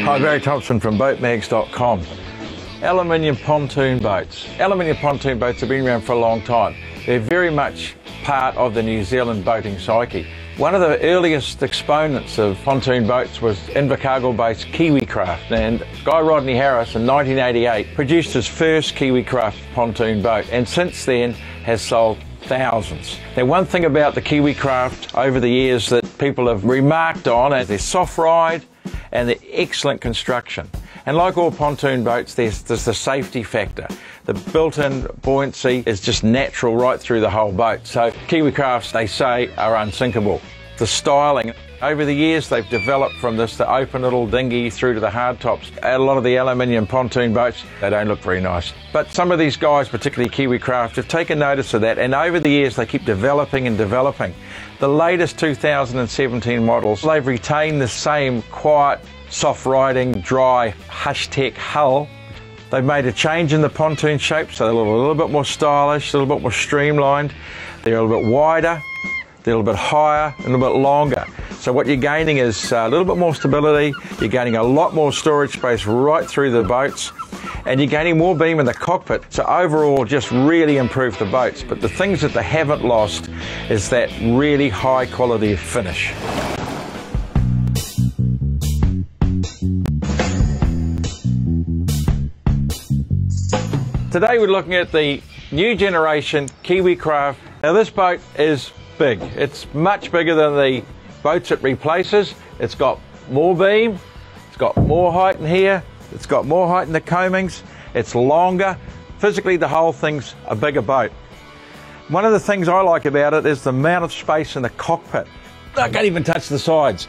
Hi, Barry Thompson from boatmags.com. Aluminium pontoon boats. Aluminium pontoon boats have been around for a long time. They're very much part of the New Zealand boating psyche. One of the earliest exponents of pontoon boats was Invercargill-based KiwiKraft, and Guy Rodney Harris in 1988 produced his first KiwiKraft pontoon boat, and since then has sold thousands. Now, one thing about the KiwiKraft over the years that people have remarked on is their soft ride and their excellent construction. And like all pontoon boats, there's the safety factor. The built-in buoyancy is just natural right through the whole boat. So KiwiKrafts, they say, are unsinkable. The styling, over the years they've developed from this, the open little dinghy through to the hardtops. A lot of the aluminium pontoon boats, they don't look very nice. But some of these guys, particularly KiwiKraft, have taken notice of that, and over the years they keep developing and developing. The latest 2017 models, they've retained the same quiet, soft riding, dry, hush tech hull. They've made a change in the pontoon shape, so they're a little bit more stylish, a little bit more streamlined. They're a little bit wider, they're a little bit higher, and a little bit longer. So what you're gaining is a little bit more stability, you're gaining a lot more storage space right through the boats, and you're gaining more beam in the cockpit. So overall, just really improved the boats. But the things that they haven't lost is that really high quality finish. Today we're looking at the new generation KiwiKraft. Now this boat is big. It's much bigger than the boats it replaces. It's got more beam, it's got more height in here, it's got more height in the coamings, it's longer. Physically the whole thing's a bigger boat. One of the things I like about it is the amount of space in the cockpit. I can't even touch the sides.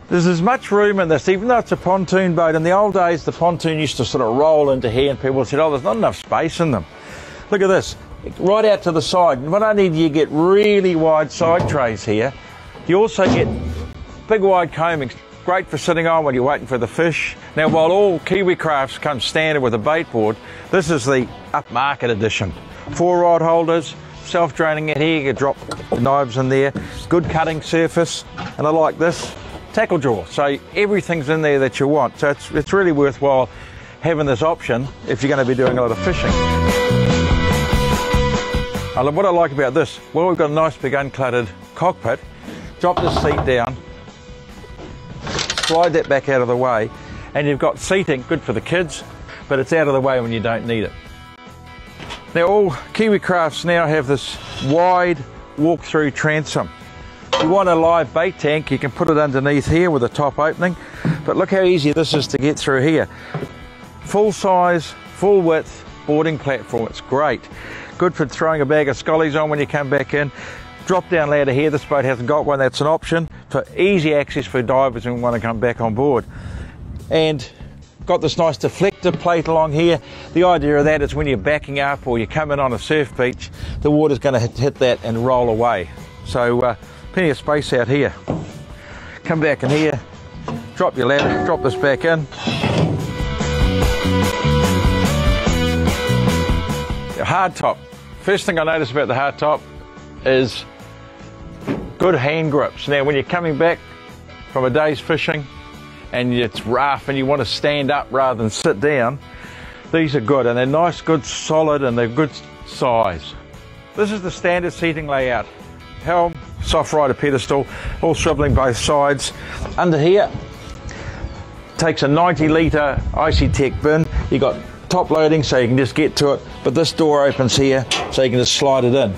There's as much room in this, even though it's a pontoon boat. In the old days, the pontoon used to sort of roll into here and people said, oh, there's not enough space in them. Look at this, right out to the side. Not only do you get really wide side trays here, you also get big wide coamings, great for sitting on when you're waiting for the fish. Now, while all KiwiKrafts come standard with a bait board, this is the upmarket edition. 4 rod holders, self-draining it here, you can drop the knives in there, good cutting surface, and I like this. Tackle drawer, so everything's in there that you want. So it's really worthwhile having this option if you're going to be doing a lot of fishing. What I like about this, well, we've got a nice big uncluttered cockpit. Drop this seat down, slide that back out of the way, and you've got seating, good for the kids, but it's out of the way when you don't need it. Now all KiwiKrafts now have this wide walk-through transom. If you want a live bait tank, you can put it underneath here with a top opening, but look how easy this is to get through here. Full size, full width boarding platform, it's great. Good for throwing a bag of scollies on when you come back in. Drop down ladder here, this boat hasn't got one, that's an option for easy access for divers who want to come back on board. And got this nice deflector plate along here. The idea of that is when you're backing up or you're coming on a surf beach, the water's going to hit that and roll away. So plenty of space out here. Come back in here, drop your ladder, drop this back in. The hardtop. First thing I notice about the hardtop is good hand grips. Now when you're coming back from a day's fishing and it's rough and you want to stand up rather than sit down, these are good, and they're nice, good, solid, and they're good size. This is the standard seating layout. Helm, soft rider pedestal, all swiveling both sides. Under here, takes a 90 litre Icy-Tech bin. You got top loading so you can just get to it, but this door opens here so you can just slide it in.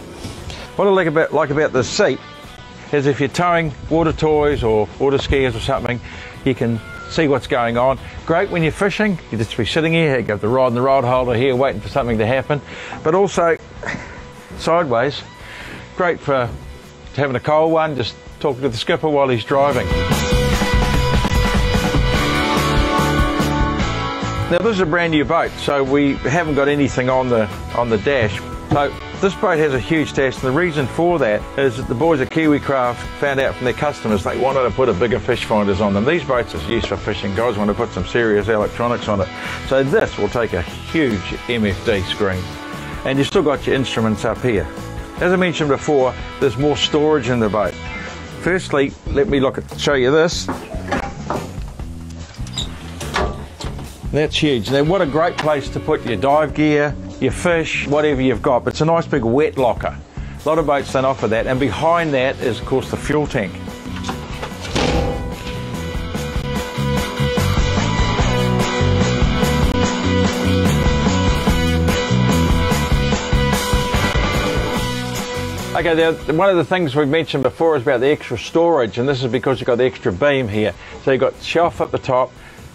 What I like about this seat is if you're towing water toys or water skiers or something, you can see what's going on. Great when you're fishing, you just be sitting here, you got the rod and the rod holder here waiting for something to happen, but also sideways, great for having a cold one, just talking to the skipper while he's driving. Now this is a brand new boat, so we haven't got anything on the dash. So this boat has a huge dash, and the reason for that is that the boys at KiwiKraft found out from their customers they wanted to put a bigger fish finders on them. These boats are used for fishing, guys want to put some serious electronics on it. So this will take a huge MFD screen, and you've still got your instruments up here. As I mentioned before, there's more storage in the boat. Firstly, let me show you this. That's huge. Now, what a great place to put your dive gear, your fish, whatever you've got. But it's a nice big wet locker. A lot of boats don't offer that. And behind that is, of course, the fuel tank. Okay, one of the things we've mentioned before is about the extra storage, and this is because you've got the extra beam here. So you've got shelf at the top.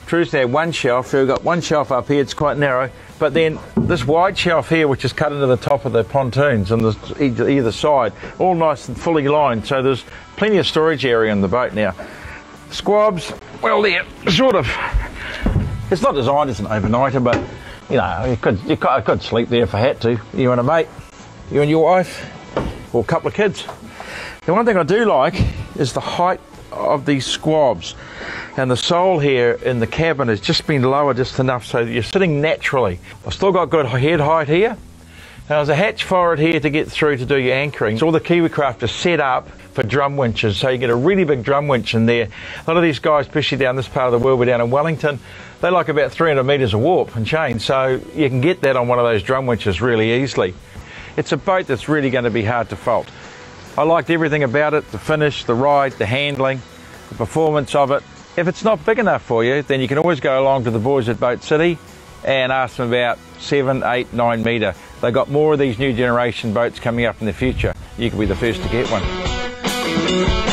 Traditionally had one shelf, so we've got one shelf up here, it's quite narrow, but then this wide shelf here, which is cut into the top of the pontoons on either side, all nice and fully lined, so there's plenty of storage area in the boat now. Squabs, well, they're sort of, it's not designed as an overnighter, but you know, I could sleep there if I had to. You and a mate, you and your wife, or a couple of kids. The one thing I do like is the height of these squabs, and the sole here in the cabin has just been lower just enough so that you're sitting naturally. I've still got good head height here. Now there's a hatch forward here to get through to do your anchoring. So all the KiwiKraft are set up for drum winches, so you get a really big drum winch in there. A lot of these guys, especially down this part of the world, we're down in Wellington, they like about 300 metres of warp and chain, so you can get that on one of those drum winches really easily. It's a boat that's really going to be hard to fault. I liked everything about it, the finish, the ride, the handling, the performance of it. If it's not big enough for you, then you can always go along to the boys at Boat City and ask them about 7, 8, 9 metre. They've got more of these new generation boats coming up in the future. You could be the first to get one.